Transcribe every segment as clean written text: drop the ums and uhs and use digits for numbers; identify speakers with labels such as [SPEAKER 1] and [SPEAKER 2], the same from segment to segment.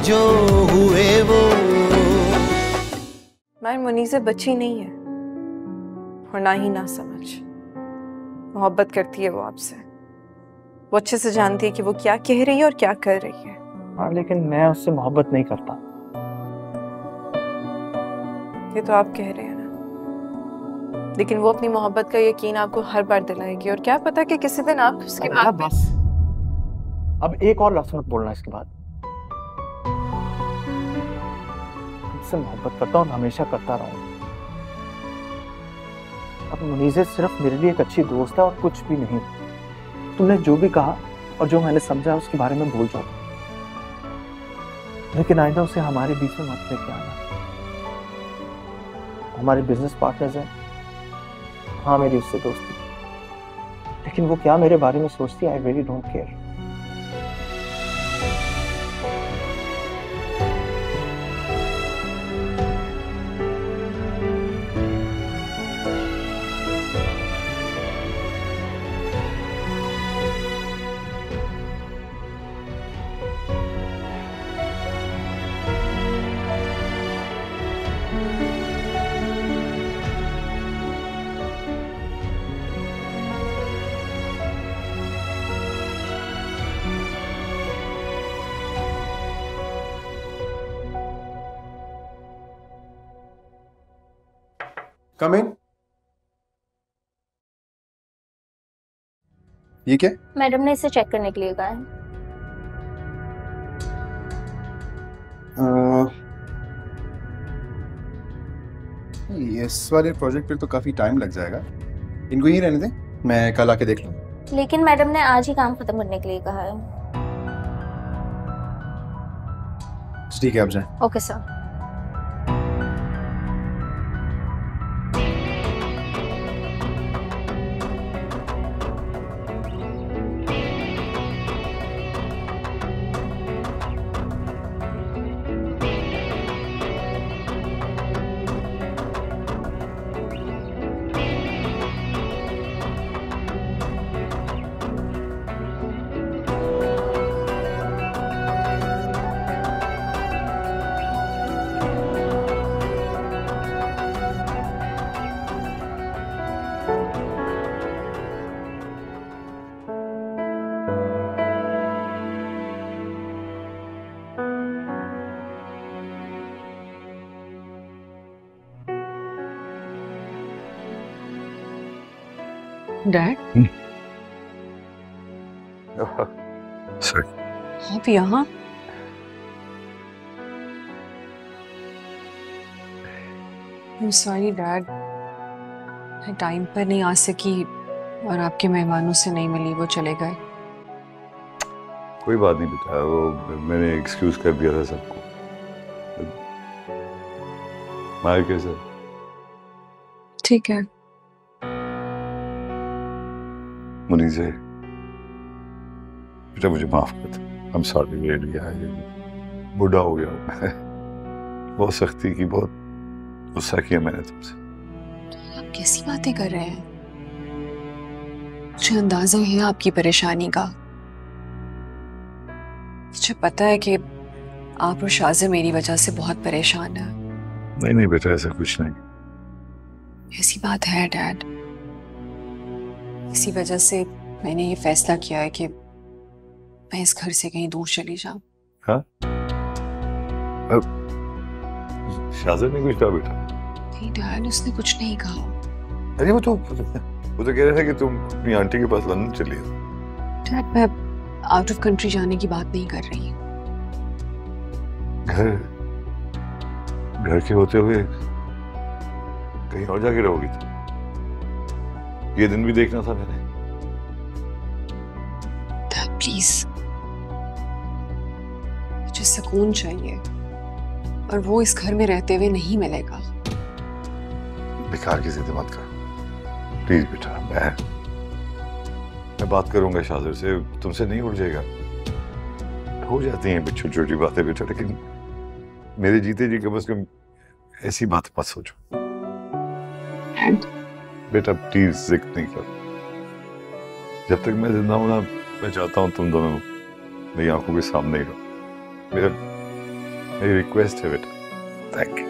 [SPEAKER 1] जो हुए वो।
[SPEAKER 2] मैं मुनीज़े बच्ची नहीं है और ना ही ना समझ। मोहब्बत करती है वो आपसे। वो अच्छे से जानती है कि वो क्या कह रही है और क्या कर रही है।
[SPEAKER 3] हाँ, लेकिन मैं उससे मोहब्बत नहीं करता।
[SPEAKER 2] ये तो आप कह रहे हैं ना, लेकिन वो अपनी मोहब्बत का यकीन आपको हर बार दिलाएगी और क्या पता कि किसी दिन आप उसके बाद।
[SPEAKER 3] बस अब एक और लफ्ज मत बोलना इसके बाद। तुमसे मोहब्बत करता हूँ, हमेशा करता रहूंगा। अब मुनीज़े सिर्फ मेरे लिए एक अच्छी दोस्त है और कुछ भी नहीं। तुमने जो भी कहा और जो मैंने समझा उसके बारे में भूल जाओ, लेकिन आइंदा उसे हमारे बीच में मत लेके आना। हमारे बिजनेस पार्टनर्स हैं, हाँ मेरी उससे दोस्ती, लेकिन वो क्या मेरे बारे में सोचती है, आई रियली डोंट केयर।
[SPEAKER 4] कम इन। ये क्या?
[SPEAKER 5] मैडम ने इसे चेक करने के लिए कहा है।
[SPEAKER 4] इस वाले प्रोजेक्ट पे तो काफी टाइम लग जाएगा। इनको यहीं रहने दें, मैं कल आके देख लूंगा।
[SPEAKER 5] लेकिन मैडम ने आज ही काम खत्म करने के लिए कहा है।
[SPEAKER 4] ठीक है, आप जाएं।
[SPEAKER 5] Okay sir.
[SPEAKER 2] Dad,
[SPEAKER 6] sorry.
[SPEAKER 2] आप यहाँ? I'm sorry डैड, मैं टाइम पर नहीं आ सकी और आपके मेहमानों से नहीं मिली, वो चले गए।
[SPEAKER 6] कोई बात नहीं बेटा, वो मैंने एक्सक्यूज कर दिया था सबको। मार कैसे?
[SPEAKER 2] ठीक है।
[SPEAKER 6] मुनीज़े बेटा, मुझे माफ कर दे। I'm sorry, really, बूढ़ा हो गया हूँ। बहुत सख्ती की, बहुत गुस्सा किया मैंने तुमसे।
[SPEAKER 2] आप कैसी बातें कर रहे हैं? मुझे अंदाजा है आपकी परेशानी का। मुझे पता है कि आप और शाज़े मेरी वजह से बहुत परेशान हैं।
[SPEAKER 6] नहीं नहीं बेटा, ऐसा कुछ नहीं।
[SPEAKER 2] ऐसी बात है डैड। इसी वजह से मैंने ये फैसला किया है कि मैं इस घर से कहीं दूर चली जाऊं।
[SPEAKER 6] हाँ? शाज़े ने कुछ कहा बेटा?
[SPEAKER 2] नहीं डैड, उसने कुछ नहीं कहा।
[SPEAKER 6] अरे वो तो कह रहा था कि तुम अपनी आंटी के पास लंदन चली हो।
[SPEAKER 2] डैड, मैं आउट ऑफ कंट्री जाने की बात नहीं कर रही।
[SPEAKER 6] घर के होते हुए कहीं और जाके रहोगी तुम? ये दिन भी देखना था मैंने।
[SPEAKER 2] डैड प्लीज, मुझे सुकून चाहिए और वो इस घर में रहते हुए नहीं मिलेगा।
[SPEAKER 6] बेकार की जिद मत कर प्लीज बेटा। मैं बात करूंगा शाज़र से, तुमसे नहीं उड़ जाएगा। हो जाती हैं छोटी छोटी बातें बेटा, लेकिन मेरे जीते जी कम से कम ऐसी बात मत सोचो। बेटा प्लीज जिद नहीं कर। जब तक मैं जिंदा हूं ना, मैं चाहता हूं तुम दोनों मेरी आंखों के सामने ही रहो। मेरी रिक्वेस्ट है बेटा। Thank you.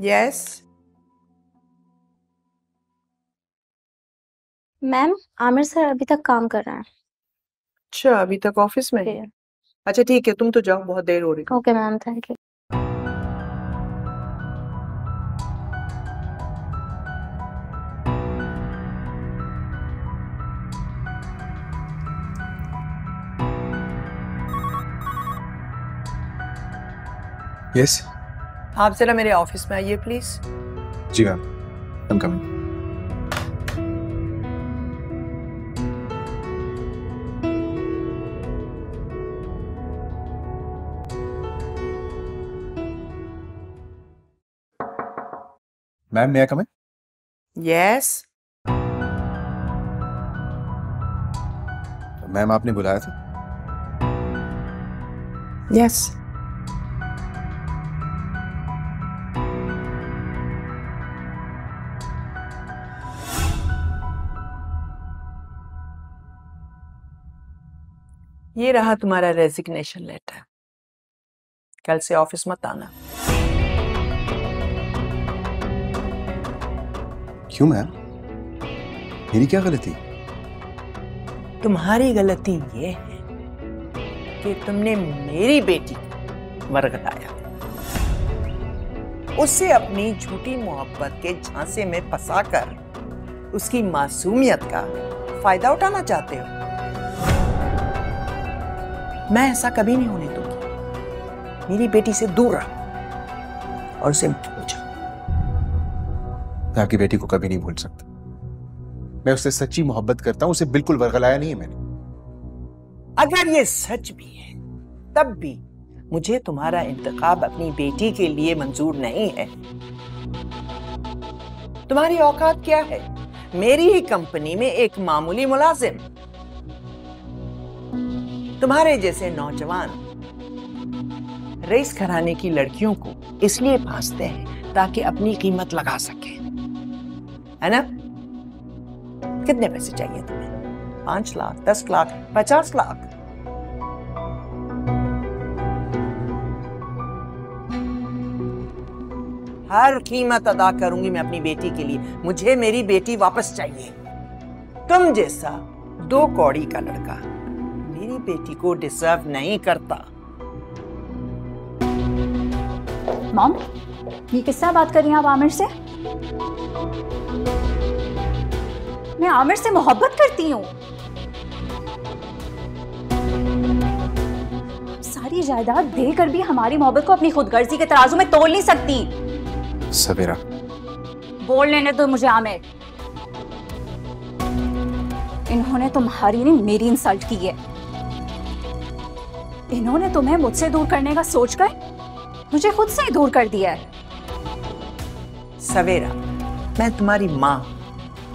[SPEAKER 7] Yes
[SPEAKER 5] ma'am, Aamir sir अभी तक काम कर रहे हैं।
[SPEAKER 7] अच्छा, अभी तक ऑफिस में है। अच्छा ठीक है, तुम तो जाओ, बहुत देर हो रही है।
[SPEAKER 5] Okay ma'am, thank you.
[SPEAKER 4] Yes
[SPEAKER 7] आप जरा मेरे ऑफिस में आइए प्लीज।
[SPEAKER 4] जी ma'am, I am coming. Ma'am, may I come in?
[SPEAKER 7] Yes
[SPEAKER 4] ma'am, आपने बुलाया था?
[SPEAKER 7] यस ये रहा तुम्हारा रेजिग्नेशन लेटर। कल से ऑफिस मत आना।
[SPEAKER 4] क्यों मैम, मेरी क्या गलती?
[SPEAKER 7] तुम्हारी गलती ये है कि तुमने मेरी बेटी को वर्गलाया, उसे अपनी झूठी मोहब्बत के झांसे में फंसाकर उसकी मासूमियत का फायदा उठाना चाहते हो। मैं ऐसा कभी नहीं होने दूंगी। मेरी बेटी से दूर रहो और उसे भूल जाओ।
[SPEAKER 4] मैं आपकी बेटी को कभी नहीं भूल सकता। मैं उससे सच्ची मोहब्बत करता हूं, उसे बिल्कुल वर्गलाया नहीं है मैंने।
[SPEAKER 7] अगर ये सच भी है तब भी मुझे तुम्हारा इंतखाब अपनी बेटी के लिए मंजूर नहीं है। तुम्हारी औकात क्या है? मेरी ही कंपनी में एक मामूली मुलाजिम। तुम्हारे जैसे नौजवान रईस घराने की लड़कियों को इसलिए फांसते हैं ताकि अपनी कीमत लगा सके, है ना? कितने पैसे चाहिए तुम्हें? 5 लाख, 10 लाख, 50 लाख? हर कीमत अदा करूंगी मैं अपनी बेटी के लिए। मुझे मेरी बेटी वापस चाहिए। तुम जैसा 2 कौड़ी का लड़का मेरी बेटी को डिजर्व नहीं करता।
[SPEAKER 8] मॉम, ये किससे बात कर रही हैं आप आमिर से? मैं आमिर से मोहब्बत करती हूँ। सारी जायदाद देकर भी हमारी मोहब्बत को अपनी खुदगर्जी के तराजू में तोल नहीं सकती।
[SPEAKER 4] सवेरा,
[SPEAKER 8] बोल लेने दो मुझे आमिर। इन्होंने तुम्हारी नहीं मेरी इंसल्ट की है। इन्होंने तुम्हें मुझसे दूर करने का सोचकर मुझे खुद से ही दूर कर दिया है।
[SPEAKER 7] सवेरा, मैं तुम्हारी माँ,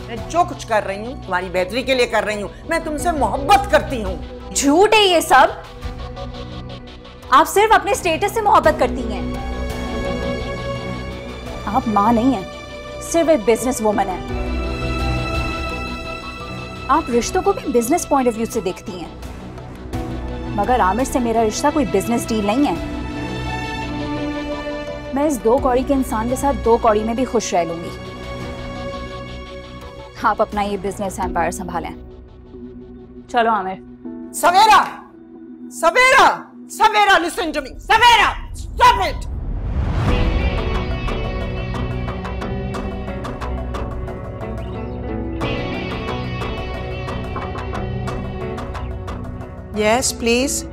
[SPEAKER 7] मैं जो कुछ कर रही हूँ तुम्हारी बेहतरी के लिए कर रही हूँ। मैं तुमसे मोहब्बत करती हूँ।
[SPEAKER 8] झूठ है ये सब। आप सिर्फ अपने स्टेटस से मोहब्बत करती हैं। आप माँ नहीं हैं, सिर्फ एक बिजनेस वुमन है। आप रिश्तों को भी बिजनेस पॉइंट ऑफ व्यू से देखती हैं, मगर आमिर से मेरा रिश्ता कोई बिजनेस डील नहीं है। मैं इस 2 कौड़ी के इंसान के साथ 2 कौड़ी में भी खुश रह लूंगी। आप अपना ये बिजनेस एम्पायर संभालें। चलो Aamir.
[SPEAKER 7] Savera, Savera, Savera, listen to me. Savera, stop it. Yes please.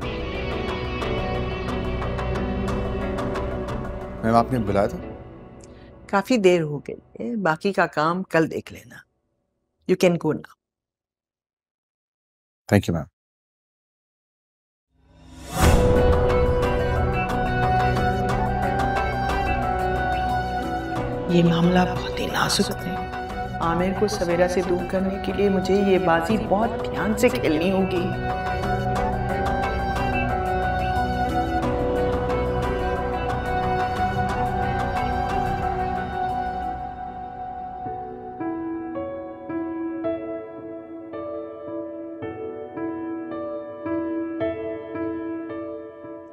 [SPEAKER 4] Ma'am आपने बुलाया था?
[SPEAKER 7] काफी देर हो गई है, बाकी का काम कल देख लेना। You can go now.
[SPEAKER 4] Thank you ma'am.
[SPEAKER 7] ये मामला बहुत ही नाजुक है। आमिर को सवेरा से दूर करने के लिए मुझे ये बाजी बहुत ध्यान से खेलनी होगी।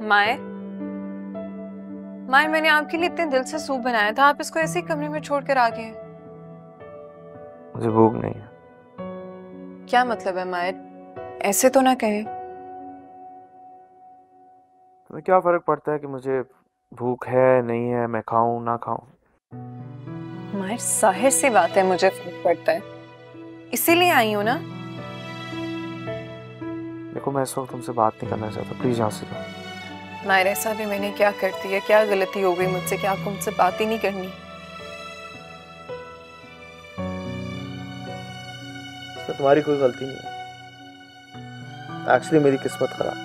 [SPEAKER 2] माए, माए मैंने आपके लिए इतने दिल से सूप बनाया था, आप इसको ऐसे ही कमरे में छोड़कर आ गए हैं।
[SPEAKER 3] मुझे भूख नहीं है।
[SPEAKER 2] क्या मतलब है माए? ऐसे तो ना कहे।
[SPEAKER 3] तुम्हें क्या फर्क पड़ता है कि मुझे भूख है नहीं है, मैं खाऊं ना खाऊं?
[SPEAKER 2] माए जाहिर सी बात है मुझे फर्क पड़ता है, इसीलिए आई हूं ना।
[SPEAKER 3] देखो मैं इस वक्त तुमसे बात नहीं करना चाहता, प्लीज यहाँ से जाओ।
[SPEAKER 2] मायर ऐसा भी मैंने क्या कर दिया, क्या गलती हो गई मुझसे कि आपको मुझसे बात ही नहीं करनी?
[SPEAKER 3] इसमें तुम्हारी कोई गलती नहीं है, एक्चुअली मेरी किस्मत खराब।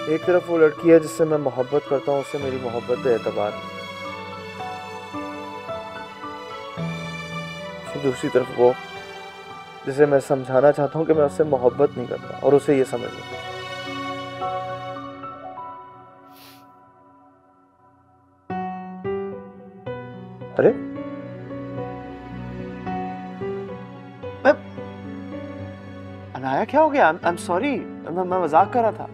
[SPEAKER 3] एक तरफ वो लड़की है जिससे मैं मोहब्बत करता हूँ, उससे मेरी मोहब्बत पे एतबार नहीं। दूसरी तरफ वो जिसे मैं समझाना चाहता हूँ कि मैं उससे मोहब्बत नहीं करता, और उसे ये समझ नहीं। अरे अनाया क्या हो गया? आई एम सॉरी, मैं मजाक कर रहा था।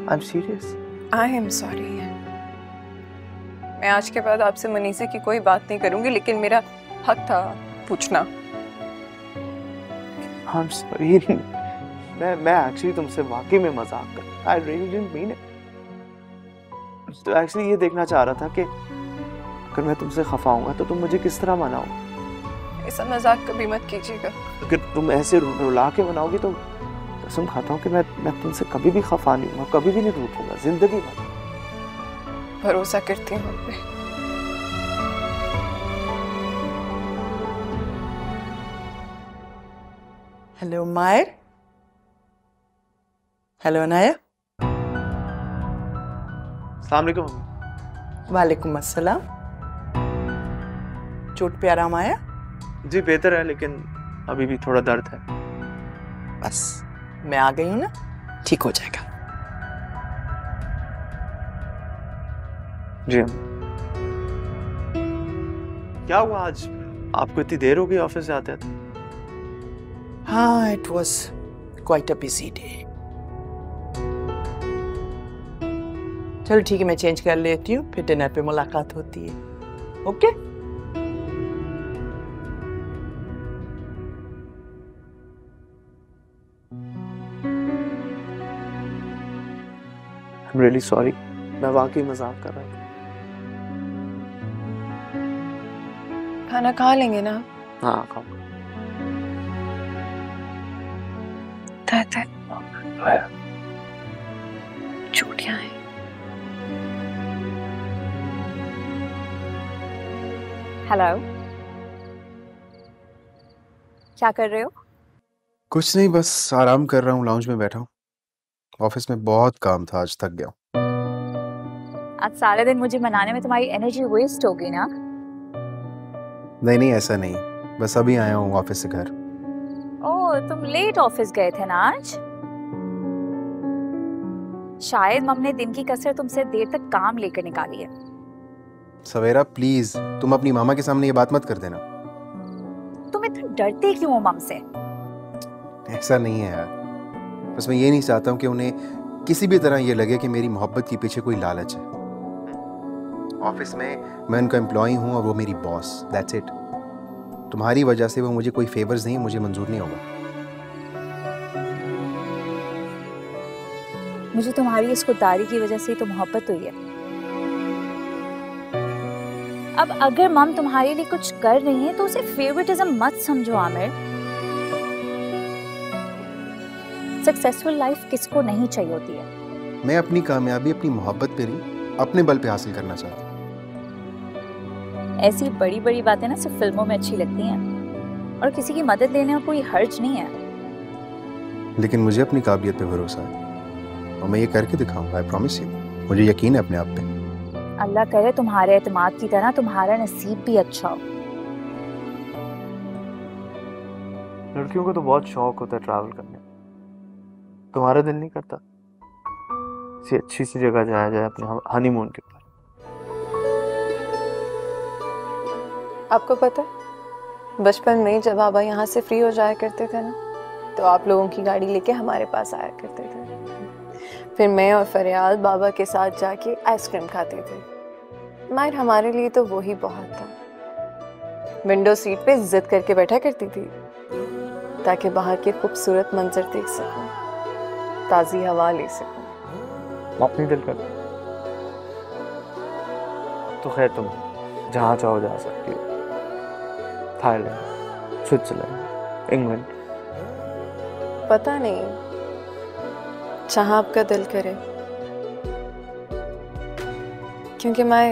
[SPEAKER 3] I am serious.
[SPEAKER 2] I am sorry. मैं आज के बाद आपसे मनीषा की कोई बात नहीं करूंगी, लेकिन मेरा हक था पूछना।
[SPEAKER 3] I am sorry. मैं एक्चुअली तुमसे वाकई में मजाक कर, I really didn't mean it. तो एक्चुअली ये देखना चाह रहा था कि अगर मैं तुमसे खफा हूंगा तो तुम मुझे किस तरह मनाओ।
[SPEAKER 2] ऐसा मजाक कभी मत कीजिएगा।
[SPEAKER 3] अगर तुम ऐसे रुला के मनाओगी तो कसम खाता हूँ कि मैं तुमसे कभी भी खफा नहीं हूँ, कभी भी नहीं रूठूंगा जिंदगी भर।
[SPEAKER 2] भरोसा करती हूँ आप पे।
[SPEAKER 7] हेलो मायर। हेलो अनाया।
[SPEAKER 3] अस्सलाम वालेकुम मम्मी।
[SPEAKER 7] वालेकुम अस्सलाम। चोट पे आराम आया?
[SPEAKER 3] जी बेहतर है, लेकिन अभी भी थोड़ा दर्द है।
[SPEAKER 7] बस मैं आ गई हूँ ना, ठीक हो जाएगा।
[SPEAKER 3] जी क्या हुआ आज? आपको इतनी देर हो गई ऑफिस से आते आते?
[SPEAKER 7] हाँ, it was quite a busy day. चलो ठीक है, मैं चेंज कर लेती हूँ, फिर डिनर पे मुलाकात होती है। ओके?
[SPEAKER 3] I'm really sorry, मैं वाकई मजाक कर रहा था।
[SPEAKER 2] खाना खा लेंगे ना?
[SPEAKER 3] हाँ खाऊंगा।
[SPEAKER 2] चूटियां हैं।
[SPEAKER 8] हेलो, क्या कर रहे हो?
[SPEAKER 4] कुछ नहीं, बस आराम कर रहा हूँ, लाउंज में बैठा हूँ। ऑफिस में बहुत काम था, आज थक गया।
[SPEAKER 8] आज सारे दिन मुझे मनाने में तुम्हारी एनर्जी वेस्ट हो गई ना?
[SPEAKER 4] नहीं नहीं, ऐसा नहीं, बस अभी आया हूँ ऑफिस से घर।
[SPEAKER 8] ओह, तुम लेट ऑफिस गए थे ना आज? शायद मम ने दिन की कसरत तुमसे देर तक काम लेकर निकाली है।
[SPEAKER 4] सवेरा प्लीज, तुम अपनी मामा के सामने ये बात मत कर देना।
[SPEAKER 8] तुम इतना डरते क्यों हो मम से?
[SPEAKER 4] ऐसा नहीं है यार, बस मैं ये नहीं चाहता हूँ कि उन्हें किसी भी तरह ये लगे कि मेरी मोहब्बत के पीछे कोई लालच है। ऑफिस में मैं उनका एम्प्लॉय हूँ और वो मेरी बॉस, दैट्स इट। तुम्हारी वजह से वो मुझे कोई फेवर्स नहीं, मुझे मंजूर नहीं होगा।
[SPEAKER 8] मुझे तुम्हारी इस खुददारी की वजह से तो मोहब्बत हुई है। अब अगर मम तुम्हारे लिए कुछ कर रही है तो उसे फेवरेटिज्म मत समझो आमिर। सक्सेसफुल लाइफ किसको नहीं चाहिए होती है।
[SPEAKER 4] मैं अपनी कामयाबी अपनी मोहब्बत पे नहीं, अपने बल पे हासिल करना चाहता हूँ।
[SPEAKER 8] ऐसी बड़ी बड़ी बातें ना सिर्फ फिल्मों में अच्छी लगती हैं, और किसी की मदद लेने में कोई हर्ज नहीं है।
[SPEAKER 4] लेकिन मुझे अपनी काबिलियत पे भरोसा है और मैं ये करके दिखाऊंगा, आई प्रॉमिस यू। मुझे यकीन है अपने आप पे।
[SPEAKER 8] अल्लाह करे तुम्हारे एतमाद की तरह तुम्हारा नसीब भी अच्छा हो।
[SPEAKER 3] लड़कियों को तो बहुत शौक होता है ट्रैवल करने, तुम्हारा दिल नहीं करता किसी अच्छी सी जगह जाया जाए अपने हनीमून के ऊपर?
[SPEAKER 2] आपको पता है, बचपन में जब बाबा यहाँ से फ्री हो जाया करते थे ना, तो आप लोगों की गाड़ी लेके हमारे पास आया करते थे। फिर मैं और फरियाद बाबा के साथ जाके आइसक्रीम खाते थे। मायर हमारे लिए तो वो ही बहुत था। विंडो सीट पे जिद करके बैठा करती थी ताकि बाहर के खूबसूरत मंजर देख सकूं, ताज़ी हवा ले सकूं।
[SPEAKER 3] अपनी दिल करता तो खैर तुम जहाँ चाहो जा सकती हो, थाईलैंड, स्विट्जरलैंड, इंग्लैंड।
[SPEAKER 2] पता नहीं, जहाँ आपका दिल करे, क्योंकि मैं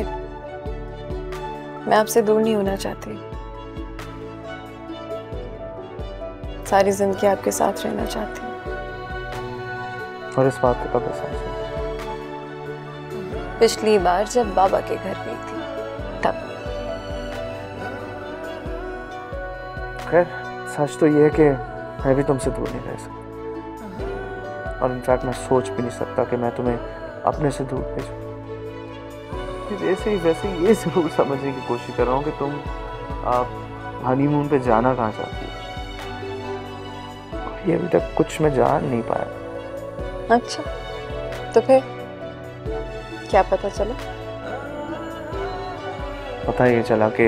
[SPEAKER 2] आपसे दूर नहीं होना चाहती। सारी जिंदगी आपके साथ रहना चाहती हूँ।
[SPEAKER 3] और इस बात का कब एहसास हुआ?
[SPEAKER 2] पिछली बार जब बाबा के घर गई थी तब।
[SPEAKER 3] खैर सच तो ये है कि मैं भी तुमसे दूर नहीं रह सकता, और इनफैक्ट मैं सोच भी नहीं सकता कि मैं तुम्हें अपने से दूर भेजूं। जैसे ही वैसे ये जरूर समझने की कोशिश कर रहा हूँ कि तुम हनीमून पे जाना कहाँ चाहती हो। ये अभी तक कुछ मैं जान नहीं पाया।
[SPEAKER 2] अच्छा, तो फिर क्या पता चला?
[SPEAKER 3] पता ये चला कि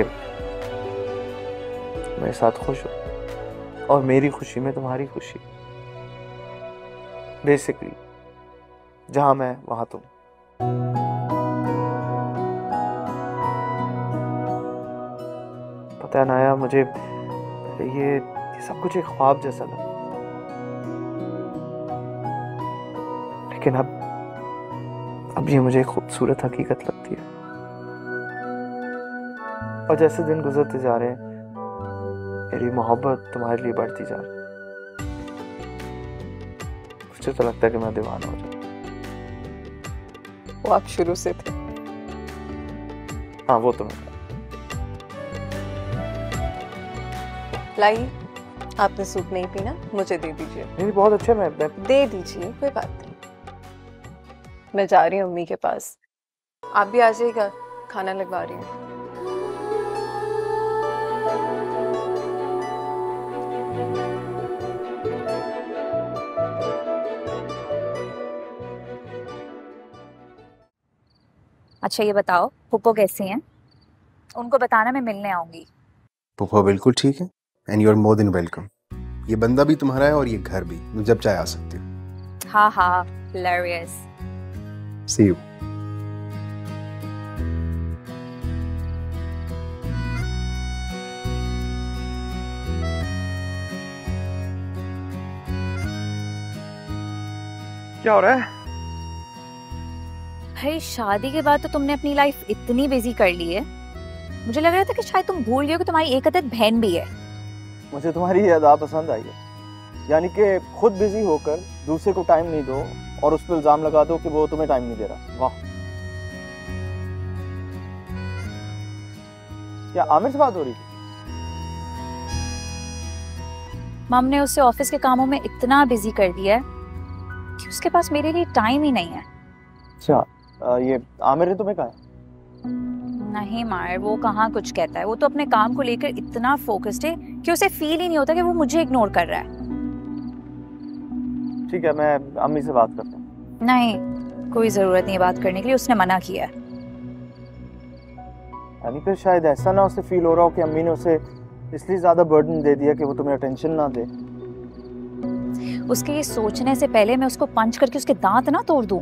[SPEAKER 3] मेरे साथ खुश हो, और मेरी खुशी में तुम्हारी खुशी। बेसिकली जहां मैं वहां तुम। पता है नाया, मुझे ये सब कुछ एक ख्वाब जैसा लगा, लेकिन अब ये मुझे एक खूबसूरत हकीकत लगती है। और जैसे दिन गुजरते जा रहे हैं, मेरी मोहब्बत तुम्हारे लिए बढ़ती जा रही है। मुझे तो लगता है कि मैं दीवाना हो जाऊं।
[SPEAKER 2] वो आप शुरू से थे।
[SPEAKER 3] हाँ, वो तो मैं।
[SPEAKER 2] लाई, आपने सूप नहीं पीना, मुझे दे दीजिए।
[SPEAKER 3] नहीं, बहुत अच्छा। मैं
[SPEAKER 2] दे दीजिए, कोई बात नहीं। मैं जा रही हूँ अम्मी के पास, आप भी आ जाइएगा, खाना लगवा रही हूँ।
[SPEAKER 8] अच्छा ये बताओ, पुप्पो कैसी हैं? उनको बताना मैं मिलने आऊंगी।
[SPEAKER 4] पुप्पो बिल्कुल ठीक है, and you are more than welcome. ये बंदा भी तुम्हारा है और ये घर भी, तुम जब चाहे आ सकते हो।
[SPEAKER 8] हाँ हाँ, हिलेरियस।
[SPEAKER 4] C you.
[SPEAKER 3] क्या हो रहा है?
[SPEAKER 8] भाई शादी के बाद तो तुमने अपनी लाइफ इतनी बिजी कर ली है, मुझे लग रहा था कि शायद तुम भूल गए हो कि तुम्हारी एक अदद बहन भी है।
[SPEAKER 3] मुझे तुम्हारी ये अदा पसंद आई है, यानी कि खुद बिजी होकर दूसरे को टाइम नहीं दो और उस पर इल्जाम लगा दो कि वो तुम्हें टाइम नहीं दे रहा। वाह। क्या आमिर से बात हो रही थी?
[SPEAKER 8] मम ने उसे ऑफिस के कामों में इतना बिजी कर दिया है कि उसके पास मेरे लिए टाइम ही नहीं है।
[SPEAKER 3] अच्छा, ये आमिर ने तुम्हें कहा?
[SPEAKER 8] नहीं मायर, वो कहाँ कुछ कहता है। वो तो अपने काम को लेकर इतना फोकस्ड है कि उसे फील ही नहीं होता कि वो मुझे इग्नोर कर रहा है।
[SPEAKER 3] ठीक है, मैं अम्मी से बात करता हूँ।
[SPEAKER 8] नहीं, कोई जरूरत नहीं है बात करने के लिए, उसने मना किया है।
[SPEAKER 3] यानी फिर शायद ऐसा ना उसे फील हो रहा हो कि अम्मी ने उसे इसलिए ज्यादा बर्डन दे दिया कि वो तुम्हें अटेंशन ना दे।
[SPEAKER 8] उसके ये सोचने से पहले मैं उसको पंच करके उसके दांत ना तोड़ दूं।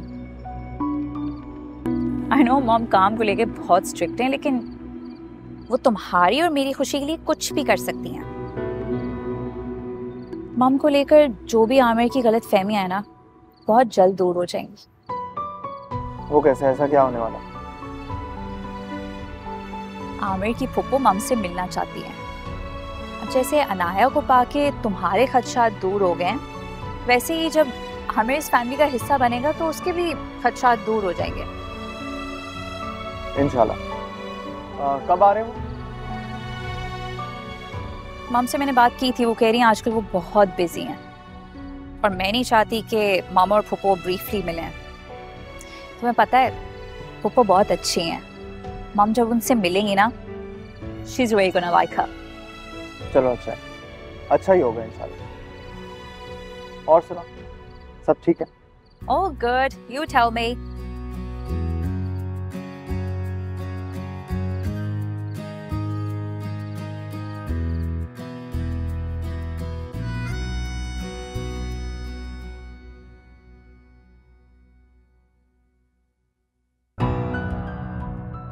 [SPEAKER 8] आई नो मॉम काम को लेके बहुत स्ट्रिक्ट हैं, लेकिन वो तुम्हारी और मेरी खुशी के लिए कुछ भी कर सकती हैं। मम को लेकर जो भी आमिर की गलत फहमियां है ना, बहुत जल्द दूर हो जाएंगी।
[SPEAKER 3] वो कैसे, ऐसा क्या होने वाला?
[SPEAKER 8] आमिर की फुप्पो मम से मिलना चाहती है। अब जैसे अनाया को पाके तुम्हारे खदशात दूर हो गए, वैसे ही जब आमिर इस फैमिली का हिस्सा बनेगा तो उसके भी खदशात दूर हो जाएंगे।
[SPEAKER 3] इंशाल्लाह। कब आ रहे हो?
[SPEAKER 8] मम से मैंने बात की थी, वो कह रही हैं आजकल वो बहुत बिजी हैं और मैं नहीं चाहती कि मामा और फुप्पो ब्रीफली मिलें। तुम्हें पता है फुप्पो बहुत अच्छी हैं, मम जब उनसे मिलेंगी ना, she is really gonna like her.
[SPEAKER 3] चलो अच्छा ही होगा इंशाल्लाह। और सुना, सब ठीक है?
[SPEAKER 8] Oh good, you tell me.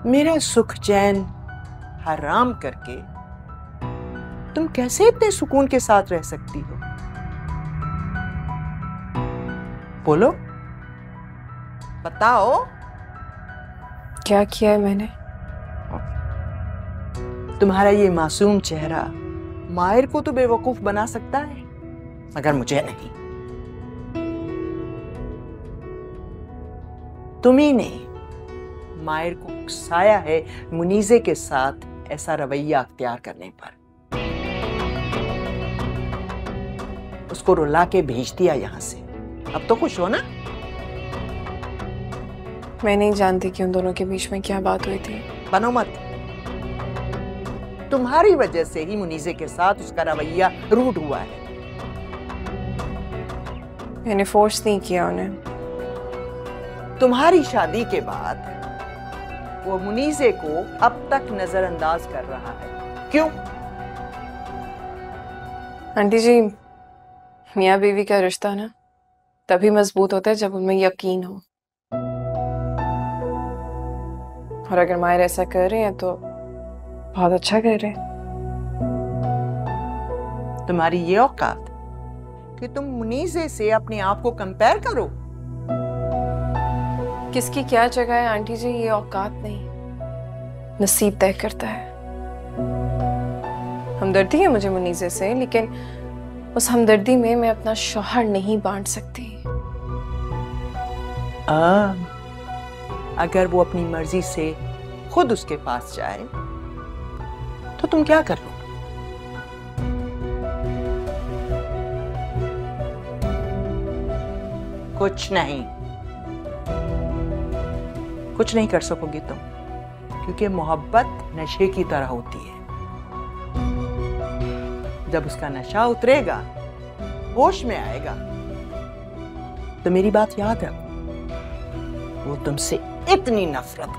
[SPEAKER 7] मेरा सुख चैन हराम करके तुम कैसे इतने सुकून के साथ रह सकती हो? बोलो, बताओ।
[SPEAKER 2] क्या किया है मैंने?
[SPEAKER 7] तुम्हारा ये मासूम चेहरा माहिर को तो बेवकूफ बना सकता है, मगर मुझे नहीं। तुम्ही ने माहिर को उकसाया है मुनीजे के साथ ऐसा रवैया अख्तियार करने पर। उसको रुला के भेज दिया यहां से। अब तो खुश हो ना?
[SPEAKER 2] मैं नहीं जानती कि उन दोनों के बीच में क्या बात हुई थी।
[SPEAKER 7] बनो मत। तुम्हारी वजह से ही मुनीजे के साथ उसका रवैया रूट हुआ है।
[SPEAKER 2] मैंने फोर्स नहीं किया उन्हें।
[SPEAKER 7] तुम्हारी शादी के बाद वो मुनीजे को अब तक नजरअंदाज कर रहा है। क्यों?
[SPEAKER 2] आंटी जी, मियाँ बीवी का रिश्ता ना तभी मजबूत होता है जब उनमें यकीन हो। और अगर माहिर ऐसा कर रहे हैं तो बहुत अच्छा कर रहे हैं।
[SPEAKER 7] तुम्हारी ये औकात कि तुम मुनीजे से अपने आप को कंपेयर करो।
[SPEAKER 2] किसकी क्या जगह है आंटी जी, ये औकात नहीं, नसीब तय करता है। हमदर्दी है मुझे मुनीजे से, लेकिन उस हमदर्दी में मैं अपना शौहर नहीं बांट सकती।
[SPEAKER 7] अगर वो अपनी मर्जी से खुद उसके पास जाए तो तुम क्या कर लो? कुछ नहीं कर सकोगी तुम, क्योंकि मोहब्बत नशे की तरह होती है। जब उसका नशा उतरेगा, होश में आएगा, तो मेरी बात याद रखो, वो तुमसे इतनी नफरत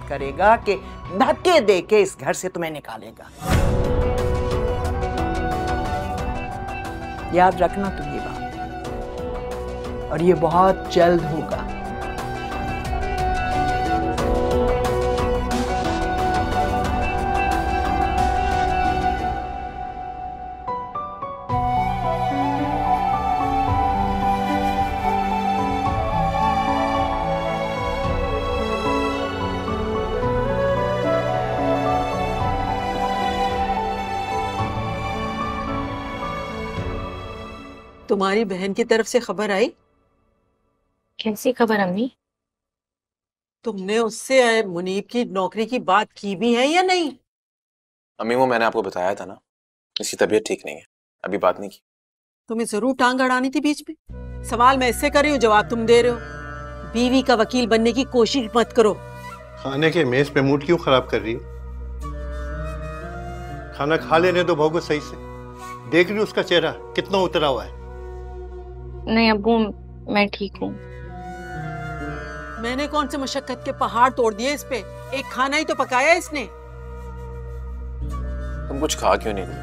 [SPEAKER 7] करेगा कि धक्के दे के इस घर से तुम्हें निकालेगा। याद रखना तुम ये बात, और ये बहुत जल्द होगा। तुम्हारी बहन की तरफ से खबर आई?
[SPEAKER 5] कैसी खबर अम्मी?
[SPEAKER 7] तुमने उससे मुनीब की नौकरी की बात की भी है या नहीं?
[SPEAKER 9] अम्मी, वो मैंने आपको बताया था ना, इसकी तबीयत ठीक नहीं है, अभी बात नहीं की।
[SPEAKER 10] तुम्हें जरूर टांग अड़ानी थी बीच में। सवाल मैं इससे कर रही हूँ, जवाब तुम दे रहे हो। बीवी का वकील बनने की कोशिश मत करो।
[SPEAKER 11] खाने के मेज पे मूड क्यों खराब कर रही है? खाना खा लेने दो बहू को सही से। देख रही उसका चेहरा कितना उतरा हुआ है।
[SPEAKER 5] नहीं अब्बू, मैं ठीक हूँ।
[SPEAKER 10] मैंने कौन से मशक्कत के पहाड़ तोड़ दिए इस पे? एक खाना ही तो पकाया इसने।
[SPEAKER 9] तुम कुछ खा क्यों नहीं रही?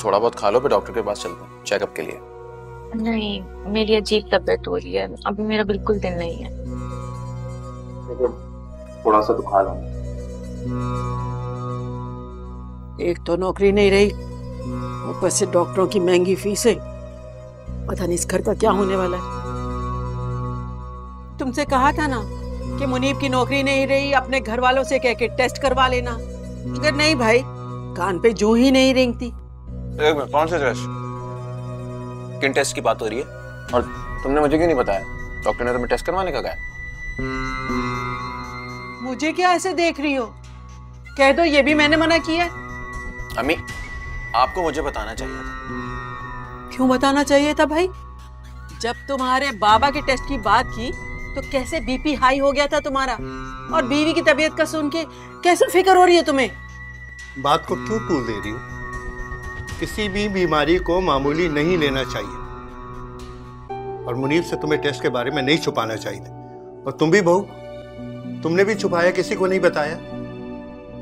[SPEAKER 9] थोड़ा बहुत खा लो, फिर डॉक्टर के पास चलते हैं चेकअप के लिए।
[SPEAKER 5] नहीं, मेरी अजीब तबीयत हो रही है, अभी मेरा बिल्कुल दिल नहीं है।
[SPEAKER 9] थोड़ा सा तो खा लो।
[SPEAKER 10] एक तो नौकरी नहीं रही, ऊपर से डॉक्टरों की महंगी फीसें, पता नहीं इस घर का क्या होने वाला है। तुमसे कहा था ना कि मुनीब की नौकरी नहीं रही, अपने घर वालों से कह के टेस्ट करवा लेना, मगर नहीं भाई, कान पे जो ही नहीं रेंगती।
[SPEAKER 9] एक मिनट, कौन से टेस्ट? किन टेस्ट की बात हो रही है? और तुमने मुझे क्यों नहीं बताया? डॉक्टर ने तुम्हें टेस्ट करवाने का कहा।
[SPEAKER 10] मुझे क्या ऐसे देख रही हो? कह दो ये भी मैंने मना किया है।
[SPEAKER 9] अम्मी, आपको मुझे बताना चाहिए था।
[SPEAKER 10] क्यों बताना चाहिए था भाई? जब तुम्हारे बाबा के टेस्ट की बात की तो कैसे बीपी हाई हो गया था तुम्हारा, और बीवी की तबीयत का सुन के कैसे फिक्र हो रही है तुम्हें?
[SPEAKER 11] बात को क्यों तूल दे रही हो? किसी भी बीमारी को मामूली नहीं लेना चाहिए, और मुनीब से तुम्हें टेस्ट के बारे में नहीं छुपाना चाहिए। और तुम भी बहू, तुमने भी छुपाया, किसी को नहीं बताया।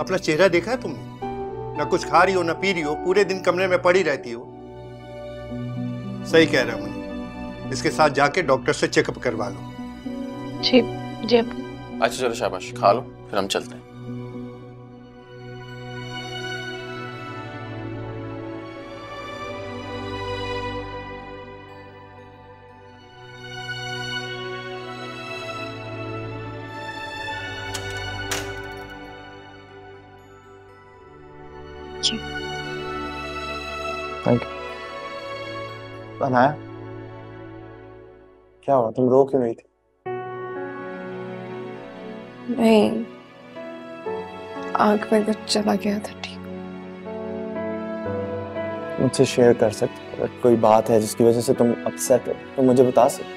[SPEAKER 11] अपना चेहरा देखा है तुमने? ना कुछ खा रही हो ना पी रही हो, पूरे दिन कमरे में पड़ी रहती हो। सही कह रहा मुनीब, इसके साथ जाके डॉक्टर से चेकअप करवा लो।
[SPEAKER 5] जी जी।
[SPEAKER 9] अच्छा चलो शाबाश, खा लो फिर हम चलते हैं। Thank you. अनाया, क्या हुआ? तुम रो क्यों नहीं थी?
[SPEAKER 2] नहीं, आंख में कुछ चला गया था। ठीक,
[SPEAKER 9] मुझसे शेयर कर सकते हो? अगर कोई बात है जिसकी वजह से तुम अपसेट हो तो मुझे बता सकते।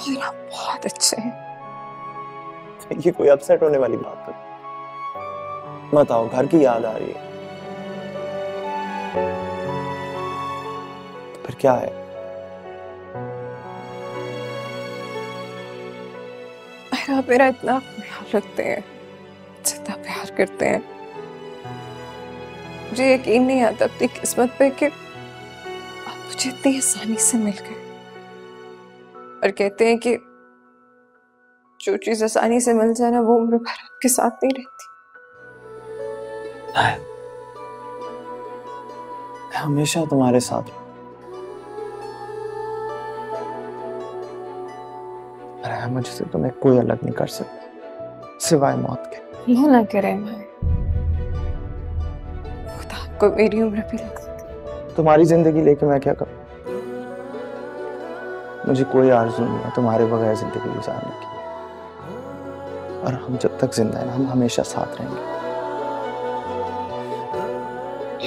[SPEAKER 2] मेरा बहुत अच्छे हैं।
[SPEAKER 9] ये कोई अपसेट होने वाली बात है? मत आओ, घर की याद आ रही है। फिर क्या है?
[SPEAKER 2] मेरा इतना ख्याल रखते हैं, इतना प्यार करते हैं। मुझे यकीन नहीं आता अपनी किस्मत पे कि आप मुझे इतनी आसानी से मिल गए। और कहते हैं कि जो चीज आसानी से मिल जाए ना, वो उम्र भर आपके साथ नहीं रहती।
[SPEAKER 9] मैं हमेशा तुम्हारे साथ हूं। मुझसे तुम्हें कोई अलग नहीं कर सकता सिवाय मौत के।
[SPEAKER 2] ये ना करे मैं, खुदा आपको मेरी उम्र भी लग सकती।
[SPEAKER 9] तुम्हारी जिंदगी लेके मैं क्या करूं? मुझे कोई आरज़ू नहीं है तुम्हारे बगैर जिंदगी गुजारने की। और हम जब तक जिंदा हैं, हम हमेशा साथ रहेंगे।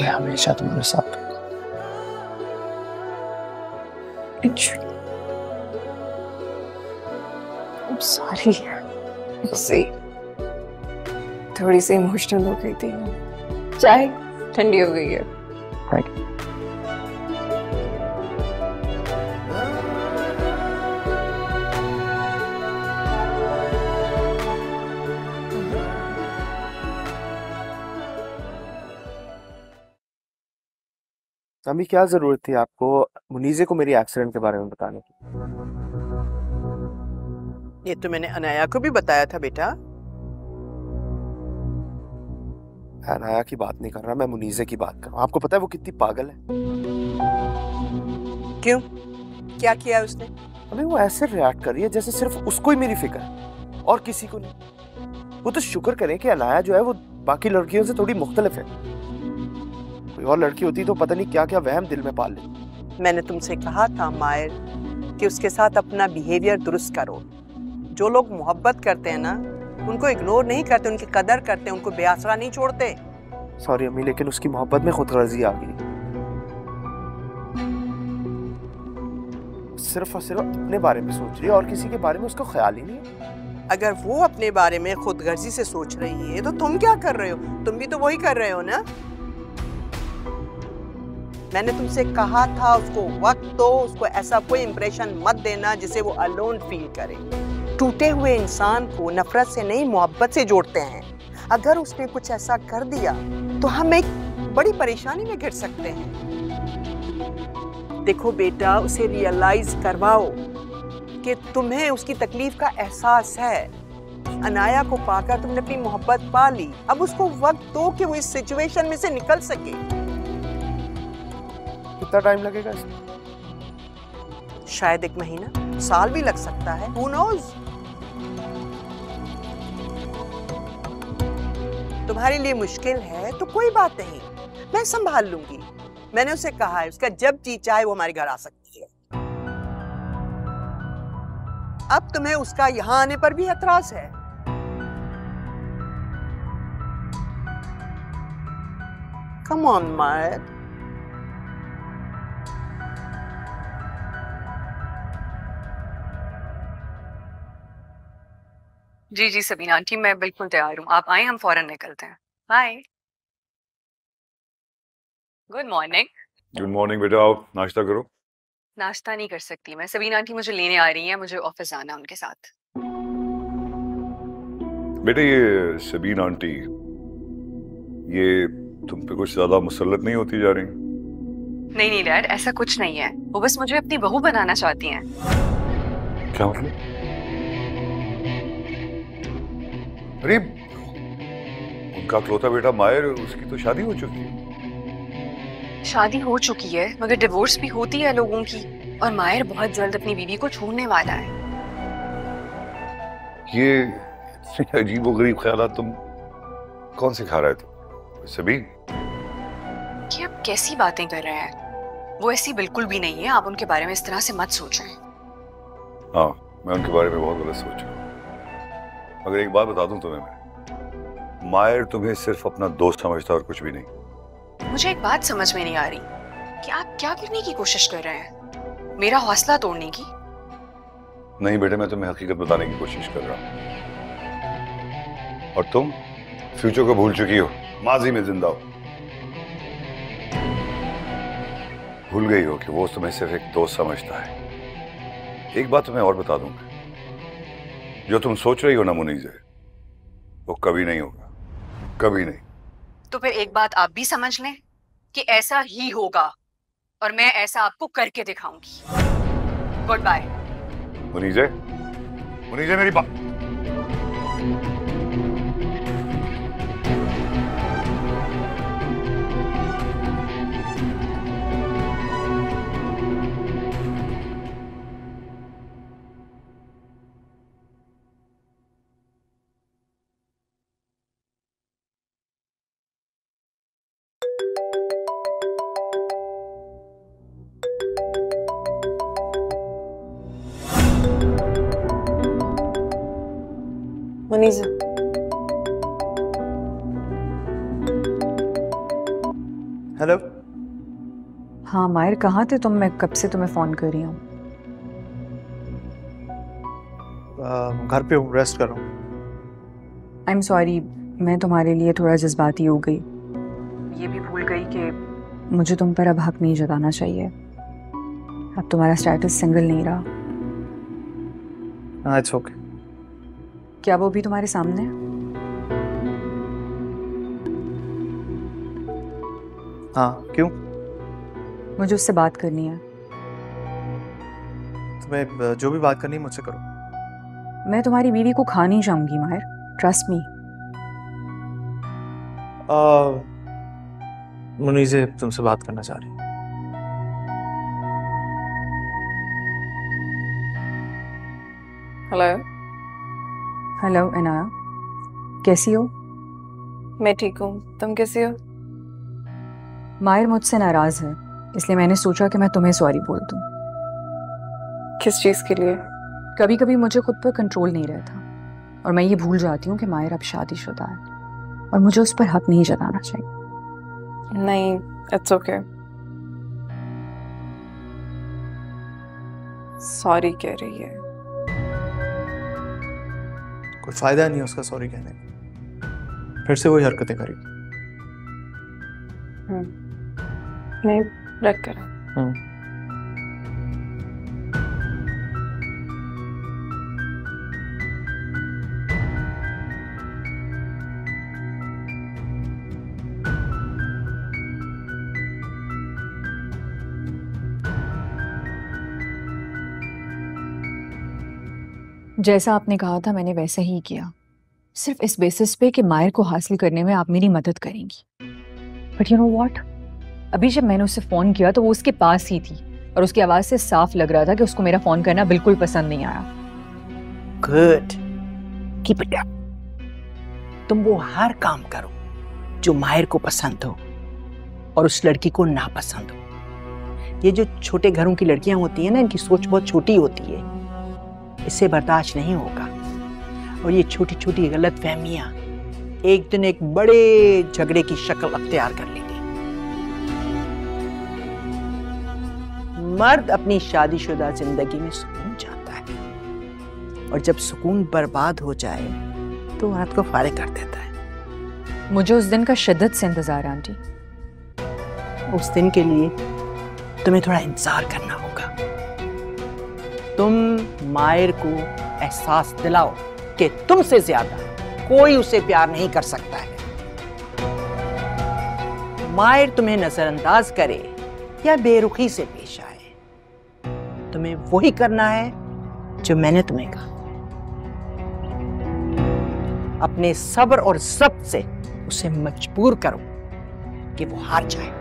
[SPEAKER 9] मैं हमेशा तुम्हारे साथ हूं।
[SPEAKER 2] सॉरी, मुझसे थोड़ी सी इमोशनल हो गई थी। चाय ठंडी हो गई है।
[SPEAKER 9] Thank you.
[SPEAKER 3] अम्मी, क्या जरूरत थी आपको मुनीजे को मेरी एक्सीडेंट के बारे में बताने की?
[SPEAKER 7] ये तो मैंने अनाया को भी बताया था बेटा।
[SPEAKER 3] अनाया की बात नहीं कर रहा मैं, मुनीजे की बात कर रहा हूँ। आपको पता है वो कितनी पागल है?
[SPEAKER 7] क्यों? क्या किया उसने?
[SPEAKER 3] अबे वो ऐसे रिएक्ट कर रही है जैसे सिर्फ उसको ही मेरी फिक्र है और किसी को नहीं। वो तो शुक्र करें कि अनाया जो है वो बाकी लड़कियों से थोड़ी मुख्तलिफ है। कोई और लड़की होती तो पता नहीं क्या क्या वहम दिल में पाल लेती।
[SPEAKER 7] मैंने तुमसे कहा था मायर कि उसके साथ अपना बिहेवियर दुरुस्त करो। जो लोग मोहब्बत करते हैं ना, उनको इग्नोर नहीं करते, उनकी कदर करते हैं, उनको बेआसरा नहीं छोड़ते।
[SPEAKER 3] सॉरी अम्मी, लेकिन उसकी मोहब्बत में खुदगर्जी आ गई। सिर्फ और सिर्फ अपने बारे में सोच रही है और किसी के बारे में उसका ख्याल ही नहीं है।
[SPEAKER 7] अगर वो अपने बारे में खुदगर्जी से सोच रही है तो तुम क्या कर रहे हो? तुम भी तो वही कर रहे हो ना। मैंने तुमसे कहा था उसको वक्त दो, उसको ऐसा कोई इंप्रेशन मत देना जिसे वो अलोन फील करे। टूटे हुए इंसान को नफरत से नहीं मोहब्बत से जोड़ते हैं। अगर उसने कुछ ऐसा कर दिया तो हम एक बड़ी परेशानी में घिर सकते हैं। देखो बेटा, उसे रियलाइज करवाओ कि तुम्हें उसकी तकलीफ का एहसास है। अनाया को पाकर तुमने अपनी मोहब्बत पा ली, अब उसको वक्त दो कि वो इस सिचुएशन में से निकल सके।
[SPEAKER 3] कितना टाइम लगेगा इसमें?
[SPEAKER 7] शायद 1 महीना, साल भी लग सकता है, who knows? तुम्हारे लिए मुश्किल है तो कोई बात नहीं, मैं संभाल लूंगी। मैंने उसे कहा है उसका जब जी चाहे वो हमारे घर आ सकती है। अब तुम्हें उसका यहाँ आने पर भी एतराज है? Come on Mayar.
[SPEAKER 2] Ji ji Sabina aunty, मैं बिल्कुल तैयार हूँ, आप आए, हम फौरन निकलते हैं। Bye. Good morning.
[SPEAKER 6] Good morning बेटा, आओ नाश्ता करो।
[SPEAKER 2] नाश्ता नहीं कर सकती मैं, सबीना आंटी मुझे लेने आ रही हैं, मुझे ऑफिस आना उनके साथ।
[SPEAKER 6] बेटे ये सबीन आंटी, ये तुम पे कुछ ज्यादा मुसल्लत नहीं होती जा रही?
[SPEAKER 2] नहीं नहीं डैड, ऐसा कुछ नहीं है, वो बस मुझे अपनी बहू बनाना चाहती हैं।
[SPEAKER 6] क्या मतलब? अरे उनका इकलौता बेटा मायर, उसकी तो शादी हो चुकी है।
[SPEAKER 2] शादी हो चुकी है मगर डिवोर्स भी होती है लोगों की, और मायर बहुत जल्द अपनी बीवी को छोड़ने वाला है।
[SPEAKER 6] ये इतने अजीबोगरीब ख्यालात तुम कौन सिखा रहे थे सबीन?
[SPEAKER 2] कि आप कैसी बातें कर रहे हैं, वो ऐसी बिल्कुल भी नहीं है, आप उनके बारे में इस तरह से मत सोचें।
[SPEAKER 6] हाँ, मैं उनके बारे में बहुत गलत सोच रहा हूँ। मगर एक बात बता दूं तुम्हें, मैं मायर तुम्हें सिर्फ अपना दोस्त समझता और कुछ भी नहीं।
[SPEAKER 2] मुझे एक बात समझ में नहीं आ रही कि आप क्या करने की कोशिश कर रहे हैं, मेरा हौसला तोड़ने की?
[SPEAKER 6] नहीं बेटे, मैं तुम्हें हकीकत बताने की कोशिश कर रहा हूँ, और तुम फ्यूचर को भूल चुकी हो, माजी में जिंदा हो। भूल गई हो कि वो तुम्हें सिर्फ एक दोस्त समझता है। एक बात तुम्हें और बता दूंगा, जो तुम सोच रही हो ना मुनीज़े, वो कभी नहीं होगा, कभी नहीं।
[SPEAKER 2] तो फिर एक बात आप भी समझ लें कि ऐसा ही होगा, और मैं ऐसा आपको करके दिखाऊंगी। Good bye.
[SPEAKER 6] मुनीज़े, मुनीज़े मेरी बात।
[SPEAKER 2] मुनीज़ा,
[SPEAKER 3] हेलो।
[SPEAKER 12] हाँ मायर, कहाँ थे तुम? मैं कब से तुम्हें फोन कर रही हूँ।
[SPEAKER 3] घर पे हूँ, रेस्ट कर रहा हूँ।
[SPEAKER 12] आई एम सॉरी, मैं तुम्हारे लिए थोड़ा जज्बाती हो गई, ये भी भूल गई कि मुझे तुम पर अब हक नहीं जताना चाहिए। अब तुम्हारा स्टेटस सिंगल नहीं रहा।
[SPEAKER 3] It's okay.
[SPEAKER 12] क्या वो भी तुम्हारे सामने है?
[SPEAKER 3] हाँ, क्यों?
[SPEAKER 12] मुझे उससे बात करनी है।
[SPEAKER 3] तुम्हें जो भी बात करनी है मुझसे करो।
[SPEAKER 12] मैं तुम्हारी बीवी को खा नहीं चाहूंगी माहिर, ट्रस्ट मी।
[SPEAKER 3] मुनीज़े तुमसे बात करना चाह रही।
[SPEAKER 2] हेलो।
[SPEAKER 12] हेलो अनाया, कैसी हो?
[SPEAKER 2] मैं ठीक हूँ, तुम कैसी हो?
[SPEAKER 12] माहिर मुझसे नाराज है, इसलिए मैंने सोचा कि मैं तुम्हें सॉरी बोल दूं।
[SPEAKER 2] किस चीज़ के लिए?
[SPEAKER 12] कभी कभी मुझे खुद पर कंट्रोल नहीं रहता, और मैं ये भूल जाती हूँ कि माहिर अब शादीशुदा है, और मुझे उस पर हक नहीं जताना चाहिए।
[SPEAKER 2] नहीं, इट्स ओके। सॉरी कह रही है।
[SPEAKER 3] कोई फायदा नहीं है उसका सॉरी कहने में, फिर से वही हरकतें करेगी।
[SPEAKER 2] नहीं, रख कर।
[SPEAKER 12] जैसा आपने कहा था मैंने वैसा ही किया, सिर्फ इस बेसिस पे कि मायर को हासिल करने में आप मेरी मदद करेंगी। बट यू नो व्हाट, अभी जब मैंने उससे फोन किया तो वो उसके पास ही थी और उसकी आवाज से साफ लग रहा था कि उसको मेरा फोन करना बिल्कुल पसंद नहीं आया।
[SPEAKER 7] Good, keep it up. तुम वो हर काम करो जो माहिर को पसंद हो और उस लड़की को ना पसंद हो। ये जो छोटे घरों की लड़कियां होती हैं ना, इनकी सोच बहुत छोटी होती है, इससे बर्दाश्त नहीं होगा। और ये छोटी छोटी गलत फहमियां एक दिन एक बड़े झगड़े की शक्ल अख्तियार कर लेंगी। मर्द अपनी शादीशुदा जिंदगी में सुकून चाहता है और जब सुकून बर्बाद हो जाए तो औरत को फारिग कर देता है।
[SPEAKER 12] मुझे उस दिन का शिद्दत से इंतजार है आंटी।
[SPEAKER 7] उस दिन के लिए तुम्हें थोड़ा इंतजार करना होगा। तुम मायर को एहसास दिलाओ कि तुमसे ज्यादा कोई उसे प्यार नहीं कर सकता है। मायर तुम्हें नजरअंदाज करे या बेरुखी से पेश आए, तुम्हें वही करना है जो मैंने तुम्हें कहा। अपने सब्र और ज़ब्त से उसे मजबूर करो कि वो हार जाए।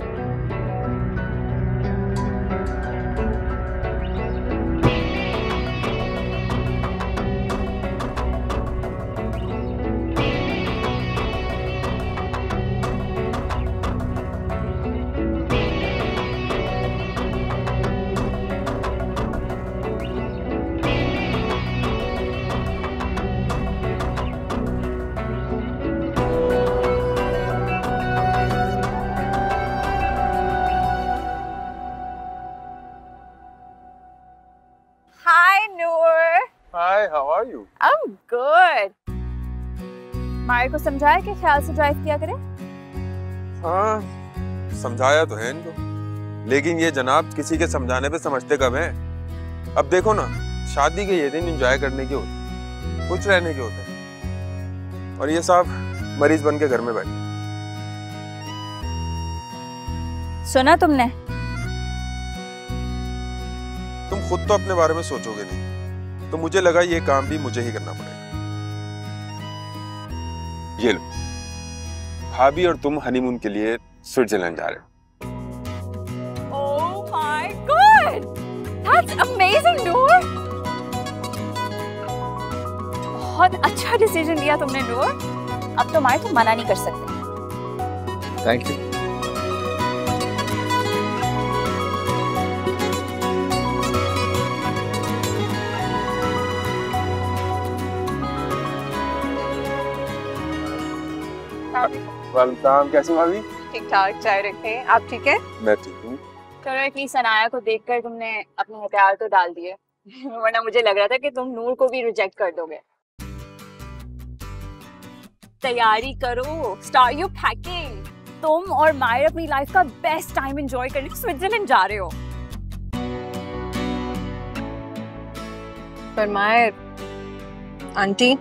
[SPEAKER 8] I'm good. मायर को समझाया कि ख्याल से ड्राइव किया करे।
[SPEAKER 13] हाँ, समझाया तो है इनको, लेकिन ये जनाब किसी के समझाने पे समझते कब हैं। अब देखो ना, शादी के ये दिन एंजॉय करने के होते, खुश रहने के होते, और ये साहब मरीज बन के घर में बैठे।
[SPEAKER 8] सुना तुमने?
[SPEAKER 13] तुम खुद तो अपने बारे में सोचोगे नहीं, तो मुझे लगा ये काम भी मुझे ही करना पड़ेगा। ये लो, भाभी और तुम हनीमून के लिए स्विट्जरलैंड जा रहे हो।
[SPEAKER 8] Oh my God! That's amazing, नूर। बहुत अच्छा डिसीजन लिया तुमने नूर। अब तो मायर तुम मना नहीं कर सकते।
[SPEAKER 13] Thank you. वेलकम। कैसी भाभी?
[SPEAKER 2] ठीक ठाक। चाय रखते हैं। आप ठीक है?
[SPEAKER 13] मैं ठीक हूँ।
[SPEAKER 8] चलो एटलीस्ट सनाया को देखकर तुमने अपने हथियार तो डाल दिए, वरना मुझे लग रहा था कि तुम नूर को भी रिजेक्ट कर दोगे। तैयारी करो, स्टार्ट योर पैकिंग। तुम और मायर अपनी लाइफ का बेस्ट टाइम एंजॉय करने स्विट्जरलैंड जा रहे हो।
[SPEAKER 2] पर मायर आंटी,